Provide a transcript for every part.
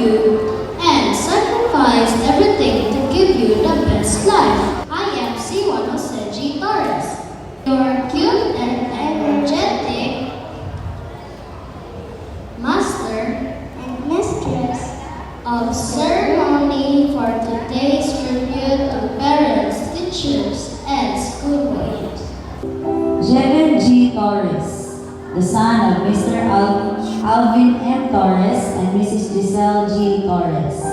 you and sacrificed everything to give you the best life. I am C1 Oseji Torres, your cute and energetic master and mistress of ceremony for today's tribute to parents, teachers, and schoolboys. Jeven G. Torres, the son of Mr. Alvin M. Torres and Mrs. Giselle G. Torres.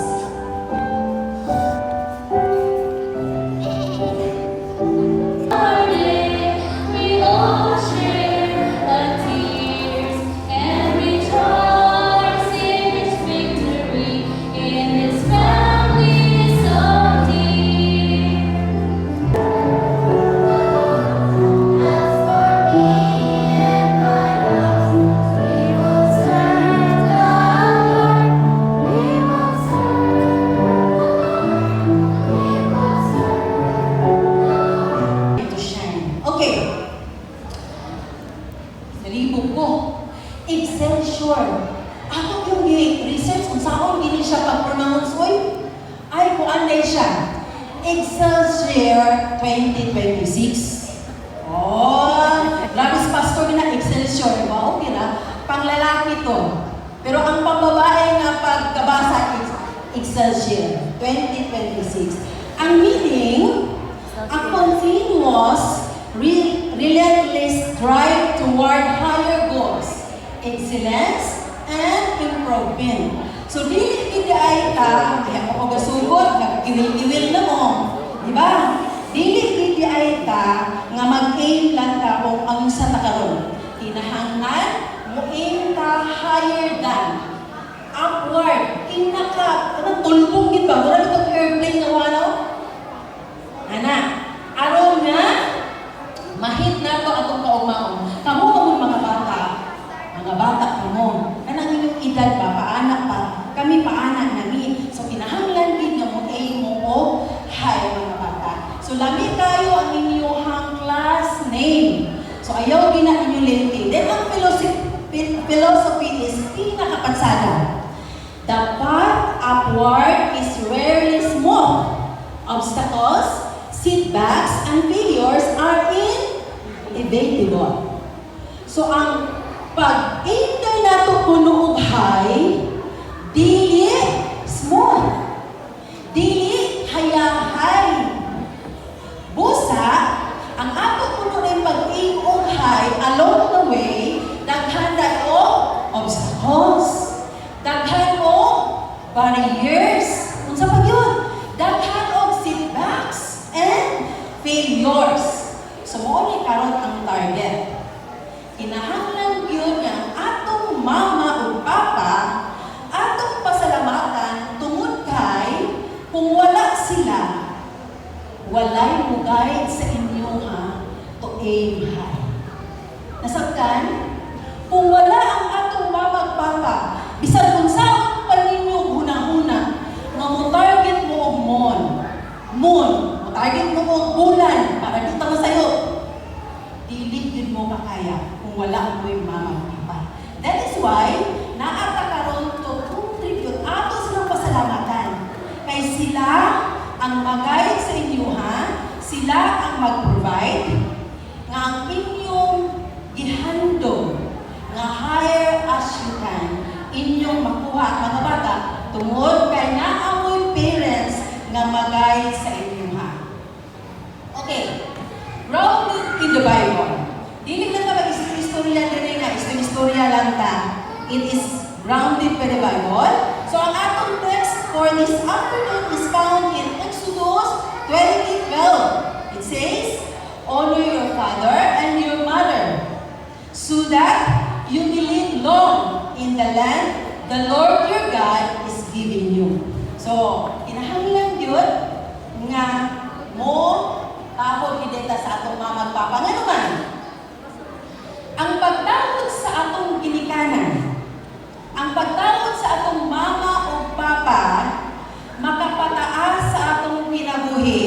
Excelsior. Ako yung research kung saan hindi siya pag-pronounce oy. Ay, kung anday siya. Excelsior 2026. Oh, labis pastor na Excelsior. Wow, kina. Panglalaki to. Pero ang pambabae na pagkabasa is Excelsior 2026. Ang meaning, a continuous, relentless drive toward higher goals, excellence, and improvement. So, dili ay ta, kaya ako gasugod, nagkiwil-kiwil na mo. Diba? Dili ay ta, nga mag-aim lang ta kung ang sa takaroon. Tinahangnan, mo-aim ta higher than, upward, tulbong gid ba? Wala itong airplane na wala? Anak, aron nga, mahit na to atong kaugmaon. Kamu kamo mga bata mo. Kanang inyong edad ba, paanak pa, kami paanak nami. So, kinahanglan din nga mo ay mo o, hay mga bata. So, lami tayo ang inyong class name. So, ayaw din na inyong linting. Then, ang philosophy is pinakapansada. The path upward is rarely small. Obstacles, setbacks, and failures are inevitable. So, ang pag-intay na ito puno og high, dili small. Dili hayahay. Busa, ang ato puno na yung pag-aim og high, along the way, daghan o obstacles, daghan o barriers, kung sa pag-yun, daghan o setbacks and failures. So, mo ni karon ang target. Kinahanglan yun nga atong mama o papa, atong pasalamatan tungod kay kung wala sila, walay mo guide sa inyo to aim high. Nasabtan? Kung wala ang atong mama o papa, bisan kung saan pa ninyo hunahuna, nga mo target mo og moon, mo target mo og bulan, para dito mo sa'yo, dili yun mo makaya kung wala mo yung mama at papa. That is why, naata karon to contribute ato silang pasalamatan. Kay sila ang mag-guide sa inyo sila ang mag-provide, nga ang inyong gihandog, nga higher as you can, inyong makuha, mga bata, tungod kay naamoy parents nga mag-guide sa inyo Okay, grounded in the Bible. Dili lang ka mag-istorya din nga, istorya lang ta. It is grounded by the Bible. So, ang atong text for this afternoon is found in Exodus 20:12. It says, honor your father and your mother, so that you may live long in the land the Lord your God is giving you. So, kinahanglan yun nga mo tahod gideta sa atong mama at papa. Nga naman, ang pagtawad sa atong ginikanan, ang pagtawad sa atong mama o papa, makapataas sa atong kinabuhi.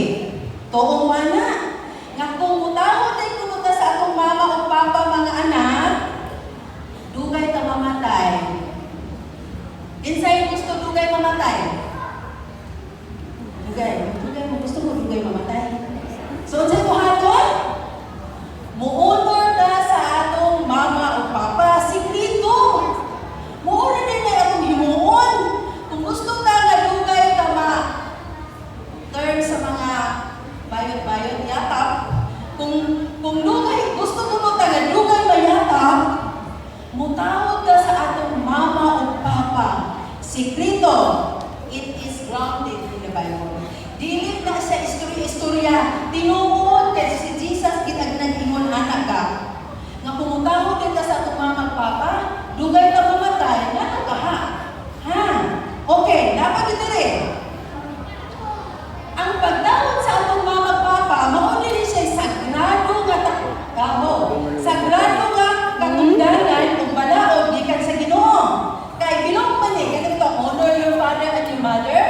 Toong mana, nga kung mutawad ay kumuta sa atong mama o papa, mga anak, dugay ta mamatay. Insay gusto dugay mamatay? Dugay. Dugay mo. Gusto mo dugay mamatay? So, sa buhaton, muunor na sa atong mama o papa, sikrito. Muunor din na atong himuon. Kung gusto ka nga dugay ka term sa mga bayot-bayot yatap, kung dugay, gusto mo ka nga dugay mayatap, mutawag ka sa atong mama o papa. Sikrito. It is grounded in the Bible. Dili na sa istorya-istorya, tinuod kay si Jesus ginagnan-ingon anak ka. Nga pumutawag ka sa atong mama at papa, dugay ka mamatay, ngano ka ha? Ha? Okay, dapat ito rin. Ang pagtawag sa atong mama at papa, mao din siya sagrado nga kamo. Sagrado nga katungdanan ug balaod gikan sa Ginoo. Kay Ginoo man ganito, honor your father and your mother.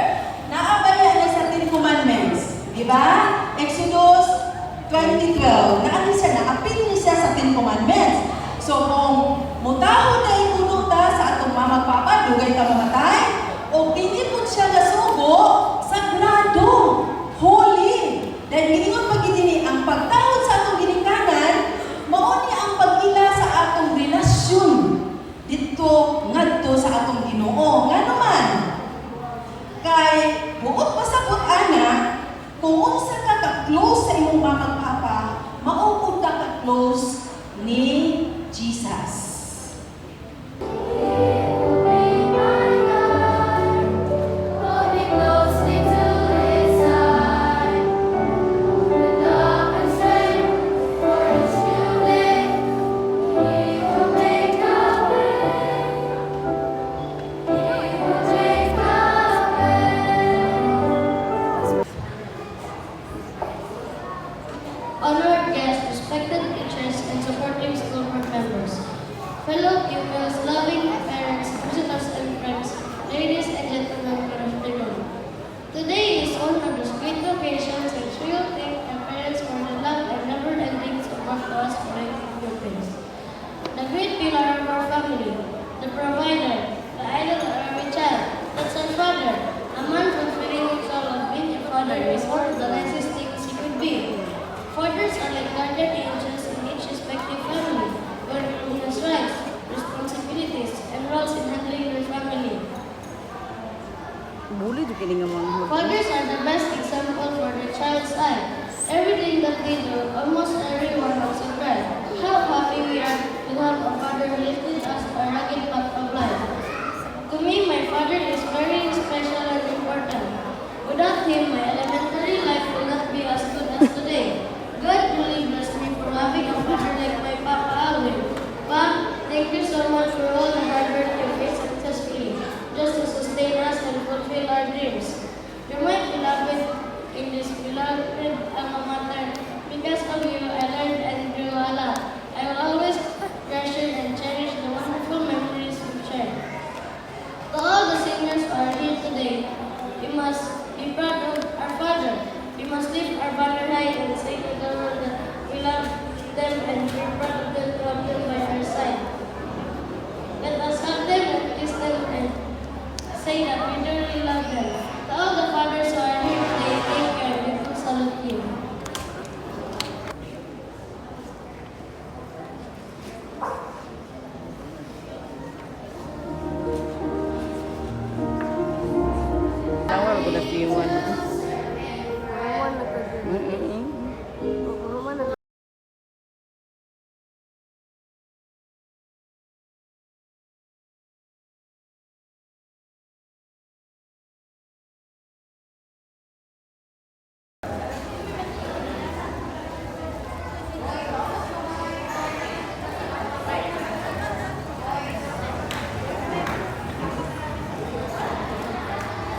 Naabaya na sa Ten Commandments. Diba? Exodus 20:12. Naano siya, naapil niya siya sa Ten Commandments. So, kung mutaho na ipuno ta sa atong mama papa, dugay ka mamatay, o pinipot siya na sugo, sagrado, holy. Dahil giningon pagidini, ang pagtawad sa atong ginikanan, mao ni ang pag-ila sa atong relasyon dito ngadto sa atong Ginoo. Nga naman, kay buot pa sa ana, kung unsa ka ka-close sa imong mama papa, maupod ka ka-close ni Jesus. Honored guests, respected teachers, and supporting school board members, fellow pupils, loving parents, visitors, and friends, ladies and gentlemen, good afternoon. Today is one of those great occasions which we will thank our parents for the love and never-ending support to us Philippines. The great pillar of our family, the provider, the idol of every child, that's our father. A man fulfilling his role of being a father is one of the nicest things he could be. Fathers are like guardian angels in each respective family, who has rights, responsibilities, and roles in handling their family. Fathers are the best example for their child's eye. Everything that they do, almost everyone was impressed. How happy we are to have a father who lifted us a rugged path of life. To me, my father is very special and important. Without him, my elementary life will not be as good as today. God really blessed me for having a father like my Papa Alvin. Pa, thank you so much for all the hard work you made successfully, just to sustain us and fulfill our dreams. You're my beloved in this beloved alma mater. Because of you, I learned and grew a lot. I will always treasure and cherish the wonderful memories we've shared. To all the seniors who are here today, we must be proud of our father. We must lift our banner high and say to the world that we love them and we're proud of them to have them by our side. Let us hug them and kiss them and say that we really love them. To all the fathers who are here today, take care. We will salute you. Tawag ko na piwan.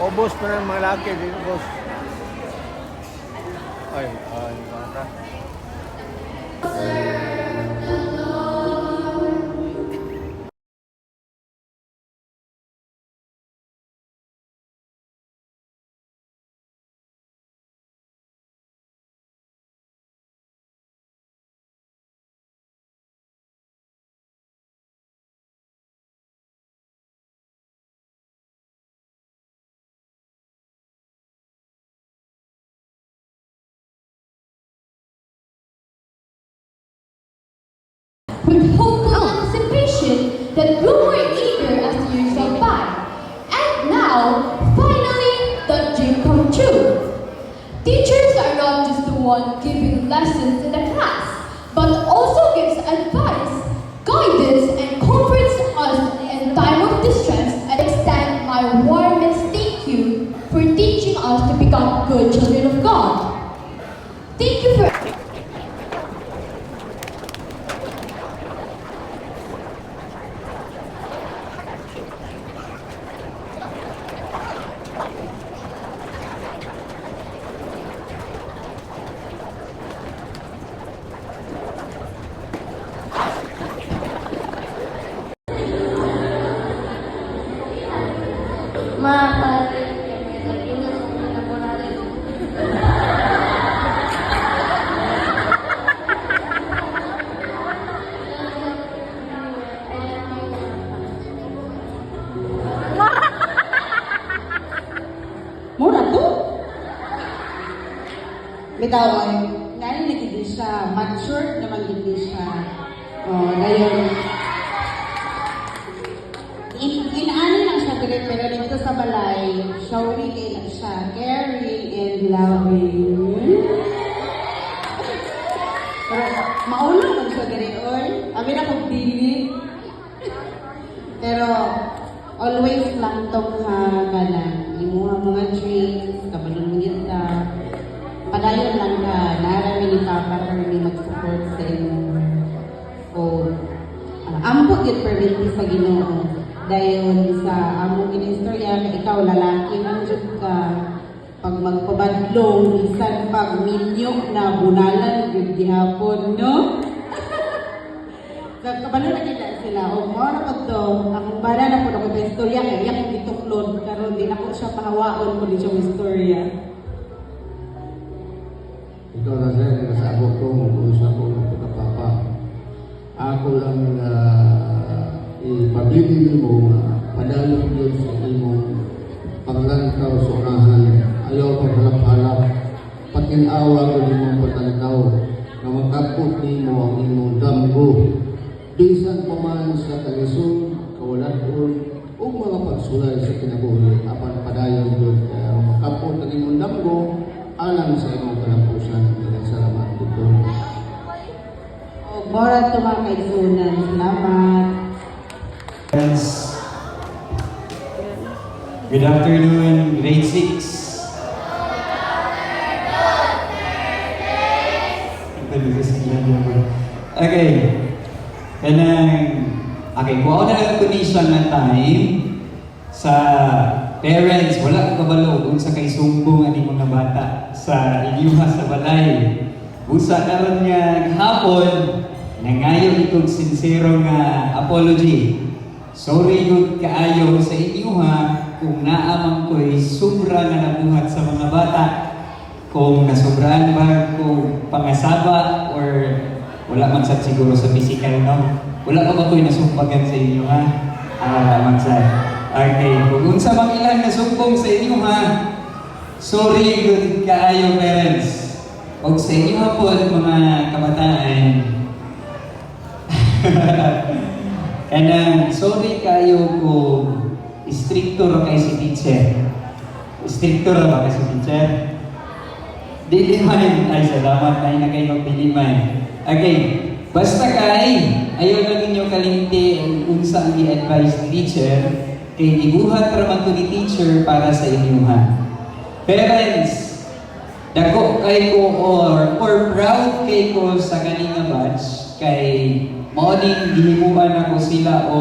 O boss pa ng mga laki dito, boss. Ay, bata. with hopeful anticipation that grew more eager as the years went by. And now, finally, the dream come true. Teachers are not just the one giving lessons in the class, but also gives advice, guidance, and comforts us in time of distress, and extend my warmest thank you for teaching us to become good children of God. Thank you for Mga kapatid, nag-iwas na po natin. Mura to? Bitaw ay, ngayon nagindi siya, mature naman hindi siya. Ngayon, inaani lang siya pero dito sa balay, showy kay lang siya, caring and loving. Pero maula man siya diri, oy. Abi na kong dili. Pero always lang tong kanan. Imuha mga dreams, kabalungit ka. Padayon lang ka, narami ni Papa for me mag-support sa inyo. O, ambot yun permit sa Ginoo. Dahil sa among ginistorya, ikaw lalaki man jud ka. Pag magpabadlong, bisan pag minyo na bunalan, yun gihapon, no? Kabalo na kita sila, o mo na po to, akong bala na po na ko istorya, kaya iyak yung gituklod, karon di na ko siya pahawaon ko di siya istorya. Ikaw na sir, nakasabot ko, mag-uusap ko ng pagkapapa. Ako lang ipabilin mo, padalong Diyos sa imong panglantaw sa unahan. Ayaw pang halap-halap, patinawa ko imong patalitaw, na makapot ni mo ang imong damgo. Bisan pa man sa kalisod, kawalan-on, o mga pagsulay sa kinabuhi, apan padayong Diyos, kaya makapot ang imong damgo, alang sa imong kalapusan. Salamat dito. O, mora ito mga kaisunan. Salamat. Friends, good afternoon, grade 6. Okay, okay, kung ako na lang condition ng time sa parents, wala ko kabalo kung sa kay sumbong ani mga bata sa inyuha sa balay. Busa karon nga hapon, nangayo itong sincero nga apology. Sorry good kaayo sa inyuha kung naamang ko'y sobra nga nabuhat sa mga bata. Kung nasobrahan ba kung pangasaba or wala man sad siguro sa physical, no? Wala pa ba ko'y nasumbagan sa inyo, ha? Man sad. Okay, kung unsa mang ilang nasumbong sa inyo, ha? Sorry good kaayo parents. O sa inyo ha po mga kabataan. Kanang sorry kayo kung stricto ra kay si teacher. Stricto ra ba kay si teacher? Dili man. Ay, salamat na kayo magbilimay. Okay, basta kay ayaw lang ninyo kalimti kung saan i-advise ni teacher kay gibuhat ra man to ni teacher para sa inyo, ha. Parents, dako kay ko or proud kay ko sa kaninga batch kay morning gihimuan ako sila o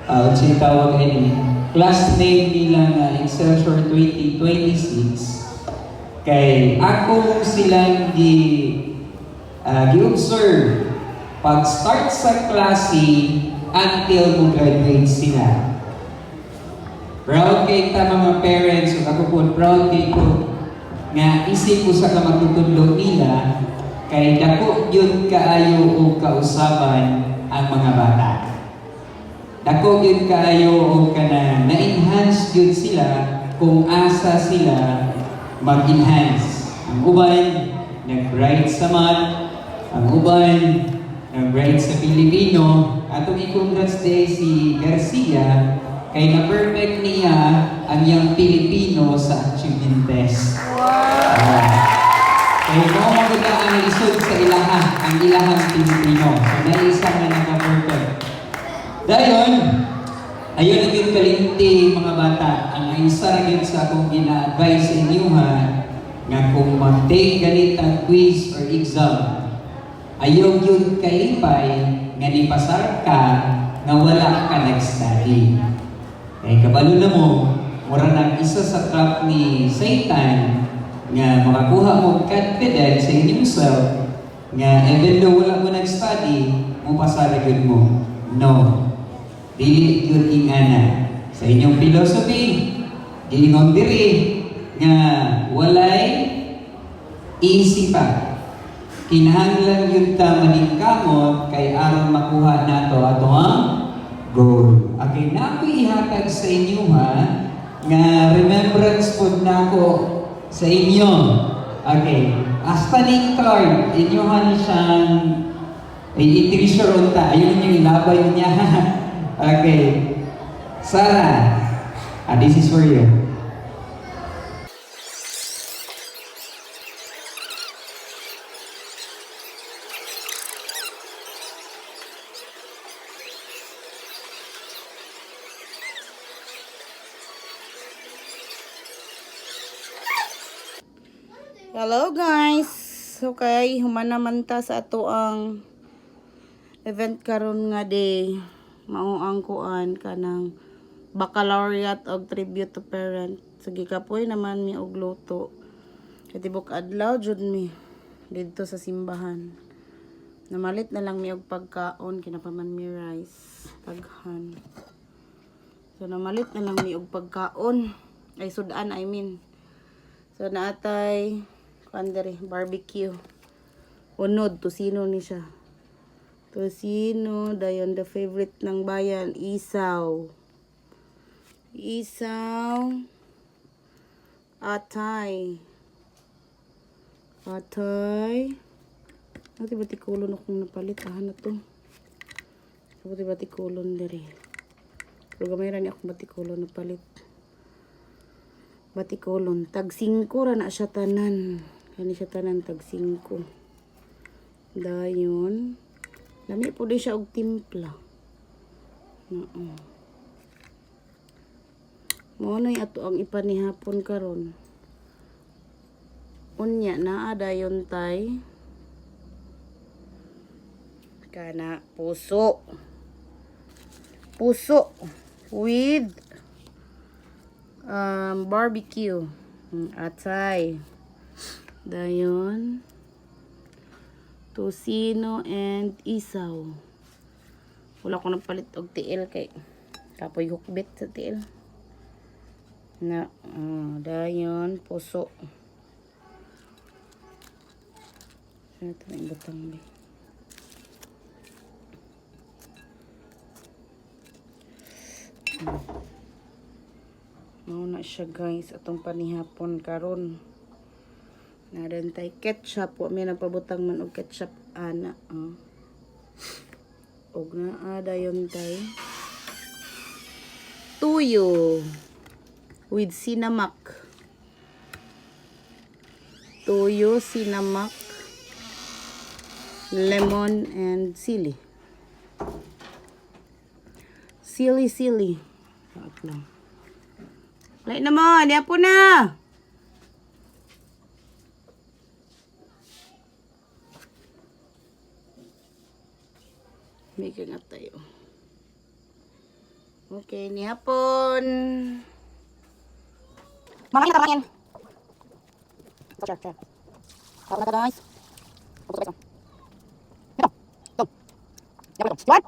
unsay tawag ini class name nila nga Excelsior 2026 kay ako silang gi-observe pag start sa klase until mo graduate sila. Proud kay ta mga parents ug ako po proud kay ko nga isip ko sa kamatutudlo nila kay dako yun kaayo o kausaban ang mga bata. Dako yun kaayo o kana na-enhance yun sila kung asa sila mag-enhance. Ang uban nag-bright sa math, ang uban right sa Pilipino. Atong i-congrats day si Garcia kay na-perfect niya ang iyang Pilipino sa achievement test. Kaya mo maganda ang isod sa ilaha, ang ilahang Pilipino. So, naisa na naka-perfect. Dayon, ayun ang yung kalinti mga bata. Ang isa yun sa akong gina-advise sa inyo ha, nga kung mag-take ganit ang quiz or exam, ayaw yun kalipay nga nipasar ka nga wala ka nag-study. Kaya kabalo na mo, mura ng isa sa trap ni Satan nga makakuha mo confidence sa inyong self nga even though wala mo nag-study, mo pasaragod mo. No. Dili yun ingana. Sa inyong philosophy, gilingon diri nga walay easy pa. Kinahanglan yun ta maningkamot kay aron makuha nato ato ang goal. Okay, na ako ihatag sa inyo ha, nga remembrance po na ako sa inyo. Okay, hasta ning card, inyohan siyang i-treasure unta. Ayun yung ilabay niya. Okay, Sarah, this is for you. Hello guys! So kay humanaman ta sa ato ang event karon nga day. Mao ang kuan kanang baccalaureate og tribute to parent. Sige kapoy naman mi og luto. Katibok adlaw jud mi didto sa simbahan. Namalit na lang mi og pagkaon kinapaman mi rice taghan. So namalit na lang mi og pagkaon. Ay sudan I mean. So naatay kandere barbecue. Unod tosino ni siya. Tosino dayon the favorite ng bayan isaw. Isaw. Atay. Atay. Ati batikulon akong napalit na to. Ati batikulon diri. Pero gamay ra ni akong batikulon napalit. Batikolon tag 5 ra na siya tanan. Kani siya tanan tag 5. Dayon lami po din siya og timpla. Mo na ato ang ipanihapon karon. Unya naa dayon tay kana puso. Puso with barbecue. Atay. Dayon tosino and isaw. Wala ko napalit og tiil kay kapoy hukbit sa tiil. Na dayon puso. Ito na yung butang ba. Mauna siya guys atong panihapon karon. Naran tay ketchup wa may nagpabutang man og ketchup ana. Og naa dayon tay tuyo with sinamak. Tuyo, sinamak, lemon and sili. Sili. At lang. Play na mo, niya po na. May kangat tayo. Okay, nihapon. Makain na kamain. Sure. Ako na guys. Ako na ito. Ito. Ito. What?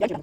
Yan,